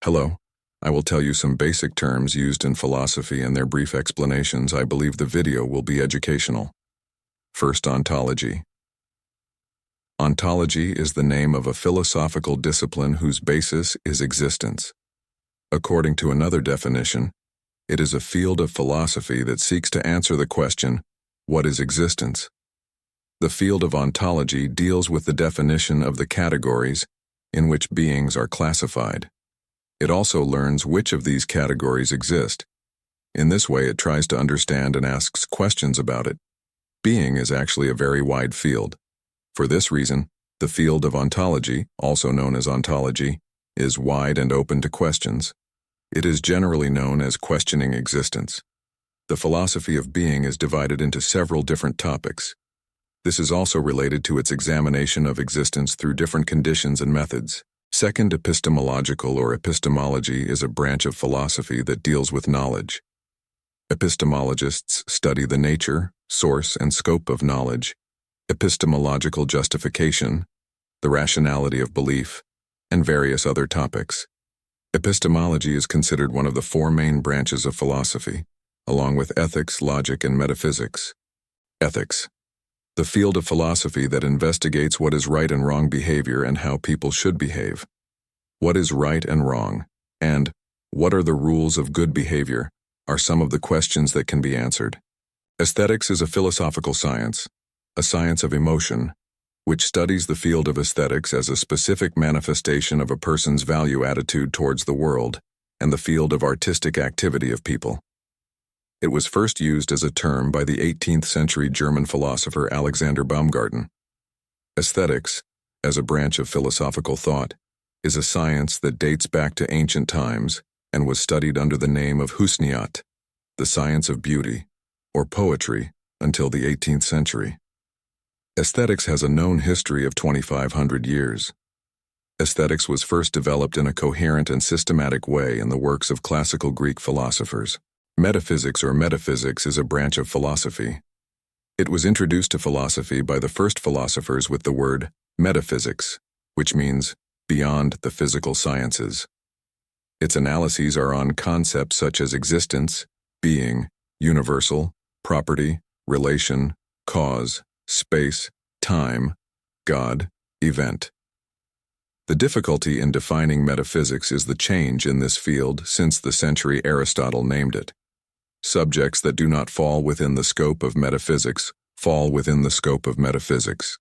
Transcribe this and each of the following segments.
Hello. I will tell you some basic terms used in philosophy and their brief explanations. I believe the video will be educational. First, ontology. Ontology is the name of a philosophical discipline whose basis is existence. According to another definition, it is a field of philosophy that seeks to answer the question, what is existence? The field of ontology deals with the definition of the categories in which beings are classified. It also learns which of these categories exist. In this way, it tries to understand and asks questions about it. Being is actually a very wide field. For this reason, the field of ontology, also known as ontology, is wide and open to questions. It is generally known as questioning existence. The philosophy of being is divided into several different topics. This is also related to its examination of existence through different conditions and methods. Second, epistemological or epistemology is a branch of philosophy that deals with knowledge. Epistemologists study the nature, source, and scope of knowledge, epistemological justification, the rationality of belief, and various other topics. Epistemology is considered one of the four main branches of philosophy, along with ethics, logic, and metaphysics. Ethics. The field of philosophy that investigates what is right and wrong behavior and how people should behave. What is right and wrong, and what are the rules of good behavior, are some of the questions that can be answered. Aesthetics is a philosophical science, a science of emotion, which studies the field of aesthetics as a specific manifestation of a person's value attitude towards the world and the field of artistic activity of people. It was first used as a term by the 18th century German philosopher Alexander Baumgarten. Aesthetics, as a branch of philosophical thought, is a science that dates back to ancient times and was studied under the name of Husniyat, the science of beauty, or poetry, until the 18th century. Aesthetics has a known history of 2,500 years. Aesthetics was first developed in a coherent and systematic way in the works of classical Greek philosophers. Metaphysics or metaphysics is a branch of philosophy. It was introduced to philosophy by the first philosophers with the word metaphysics, which means beyond the physical sciences. Its analyses are on concepts such as existence, being, universal, property, relation, cause, space, time, God, event. The difficulty in defining metaphysics is the change in this field since the century Aristotle named it. Subjects that do not fall within the scope of metaphysics fall within the scope of metaphysics.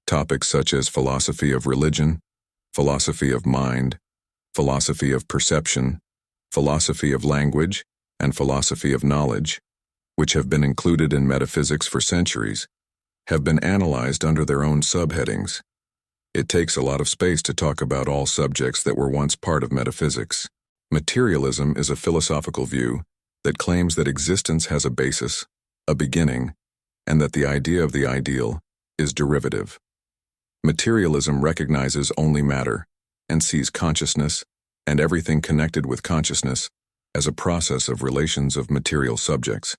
Topics such as philosophy of religion, philosophy of mind, philosophy of perception, philosophy of language, and philosophy of knowledge, which have been included in metaphysics for centuries, have been analyzed under their own subheadings. It takes a lot of space to talk about all subjects that were once part of metaphysics. Materialism is a philosophical view that claims that existence has a basis, a beginning, and that the idea of the ideal is derivative. Materialism recognizes only matter and sees consciousness and everything connected with consciousness as a process of relations of material subjects.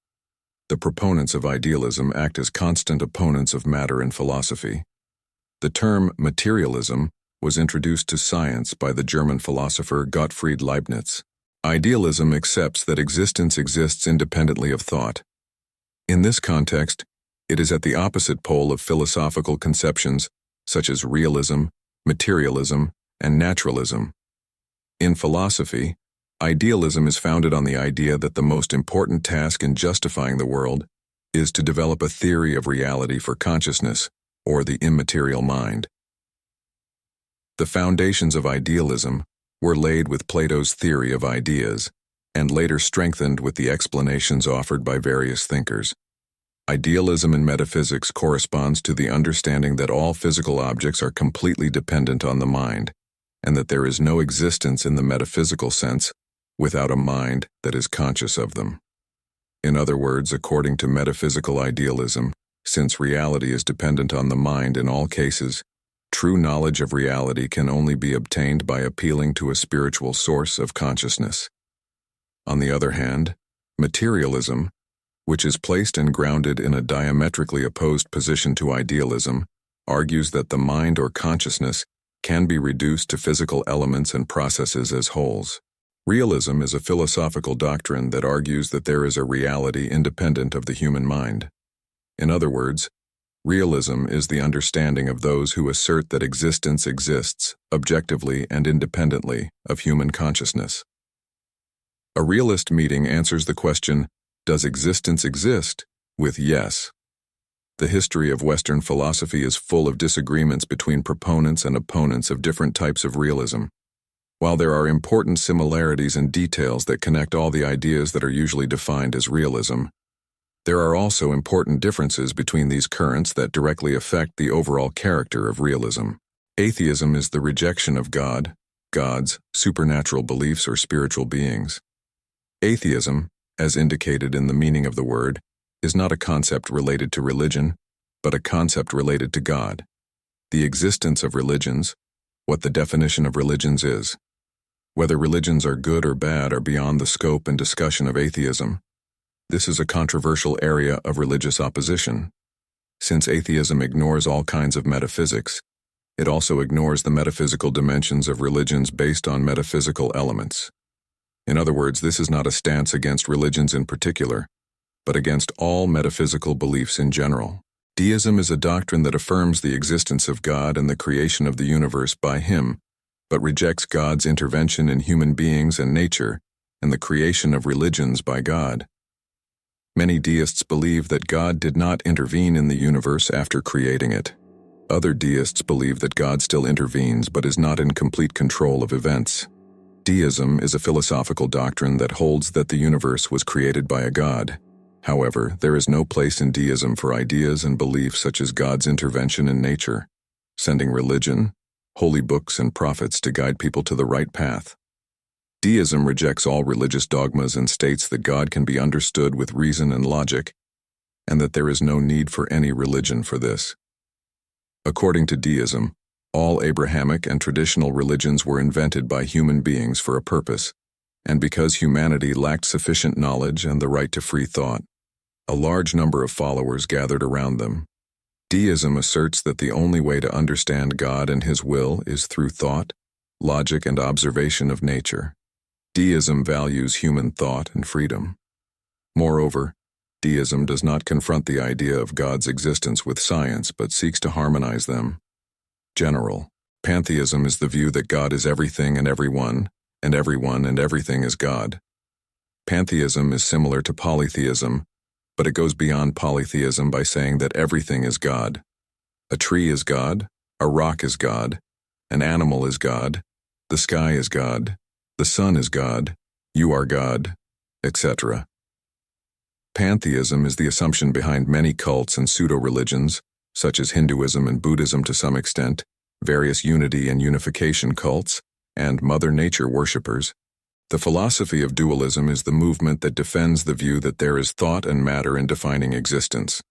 The proponents of idealism act as constant opponents of matter in philosophy. The term materialism was introduced to science by the German philosopher Gottfried Leibniz. Idealism accepts that existence exists independently of thought. In this context, it is at the opposite pole of philosophical conceptions such as realism, materialism, and naturalism. In philosophy, idealism is founded on the idea that the most important task in justifying the world is to develop a theory of reality for consciousness, or the immaterial mind. The foundations of idealism were laid with Plato's theory of ideas, and later strengthened with the explanations offered by various thinkers. Idealism in metaphysics corresponds to the understanding that all physical objects are completely dependent on the mind, and that there is no existence in the metaphysical sense without a mind that is conscious of them. In other words, according to metaphysical idealism, since reality is dependent on the mind in all cases, true knowledge of reality can only be obtained by appealing to a spiritual source of consciousness. On the other hand, materialism, which is placed and grounded in a diametrically opposed position to idealism, argues that the mind or consciousness can be reduced to physical elements and processes as wholes. Realism is a philosophical doctrine that argues that there is a reality independent of the human mind. In other words, realism is the understanding of those who assert that existence exists, objectively and independently, of human consciousness. A realist meeting answers the question, does existence exist, with yes. The history of Western philosophy is full of disagreements between proponents and opponents of different types of realism. While there are important similarities and details that connect all the ideas that are usually defined as realism, there are also important differences between these currents that directly affect the overall character of realism. Atheism is the rejection of God, gods, supernatural beliefs, or spiritual beings. Atheism, as indicated in the meaning of the word, is not a concept related to religion, but a concept related to God. The existence of religions, what the definition of religions is. Whether religions are good or bad are beyond the scope and discussion of atheism. This is a controversial area of religious opposition. Since atheism ignores all kinds of metaphysics, it also ignores the metaphysical dimensions of religions based on metaphysical elements. In other words, this is not a stance against religions in particular, but against all metaphysical beliefs in general. Deism is a doctrine that affirms the existence of God and the creation of the universe by Him, but rejects God's intervention in human beings and nature and the creation of religions by God. Many deists believe that God did not intervene in the universe after creating it. Other deists believe that God still intervenes but is not in complete control of events. Deism is a philosophical doctrine that holds that the universe was created by a God. However, there is no place in deism for ideas and beliefs such as God's intervention in nature, sending religion, holy books, and prophets to guide people to the right path. Deism rejects all religious dogmas and states that God can be understood with reason and logic, and that there is no need for any religion for this. According to deism, all Abrahamic and traditional religions were invented by human beings for a purpose, and because humanity lacked sufficient knowledge and the right to free thought, a large number of followers gathered around them. Deism asserts that the only way to understand God and His will is through thought, logic, and observation of nature. Deism values human thought and freedom. Moreover, deism does not confront the idea of God's existence with science but seeks to harmonize them. General. Pantheism is the view that God is everything and everyone and everything is God. Pantheism is similar to polytheism, but it goes beyond polytheism by saying that everything is God. A tree is God, a rock is God, an animal is God, the sky is God, the sun is God, you are God, etc. Pantheism is the assumption behind many cults and pseudo-religions, such as Hinduism and Buddhism to some extent, various unity and unification cults, and Mother Nature worshippers. The philosophy of dualism is the movement that defends the view that there is thought and matter in defining existence.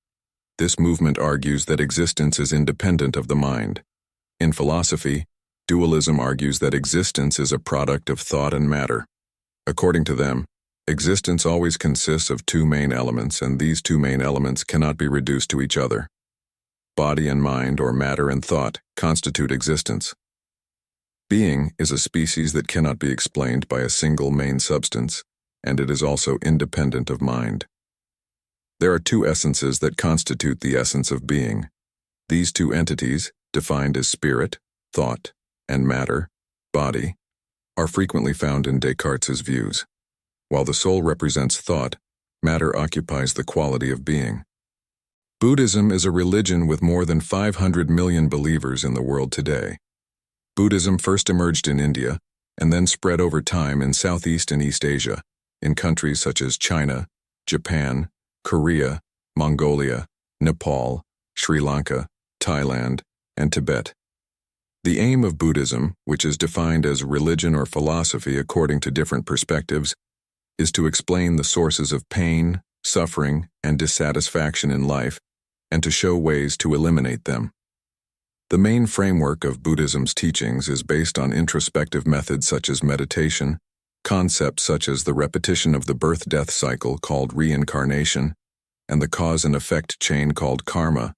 This movement argues that existence is independent of the mind. In philosophy, dualism argues that existence is a product of thought and matter. According to them, existence always consists of two main elements, and these two main elements cannot be reduced to each other. Body and mind, or matter and thought, constitute existence. Being is a species that cannot be explained by a single main substance, and it is also independent of mind. There are two essences that constitute the essence of being. These two entities, defined as spirit, thought, and matter, body, are frequently found in Descartes' views. While the soul represents thought, matter occupies the quality of being. Buddhism is a religion with more than 500 million believers in the world today. Buddhism first emerged in India and then spread over time in Southeast and East Asia, in countries such as China, Japan, Korea, Mongolia, Nepal, Sri Lanka, Thailand, and Tibet. The aim of Buddhism, which is defined as religion or philosophy according to different perspectives, is to explain the sources of pain, suffering, and dissatisfaction in life, and to show ways to eliminate them. The main framework of Buddhism's teachings is based on introspective methods such as meditation, concepts such as the repetition of the birth-death cycle called reincarnation, and the cause and effect chain called karma,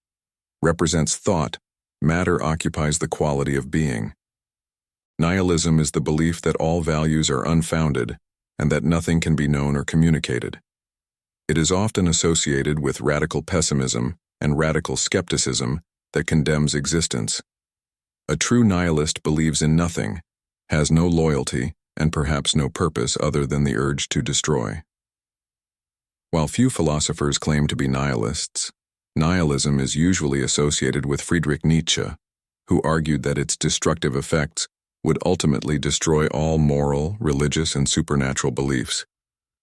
represents thought. Matter occupies the quality of being. Nihilism is the belief that all values are unfounded and that nothing can be known or communicated. It is often associated with radical pessimism and radical skepticism that condemns existence. A true nihilist believes in nothing, has no loyalty, and perhaps no purpose other than the urge to destroy. While few philosophers claim to be nihilists, nihilism is usually associated with Friedrich Nietzsche, who argued that its destructive effects would ultimately destroy all moral, religious, and supernatural beliefs,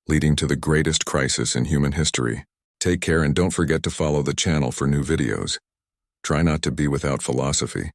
leading to the greatest crisis in human history. Take care and don't forget to follow the channel for new videos. Try not to be without philosophy.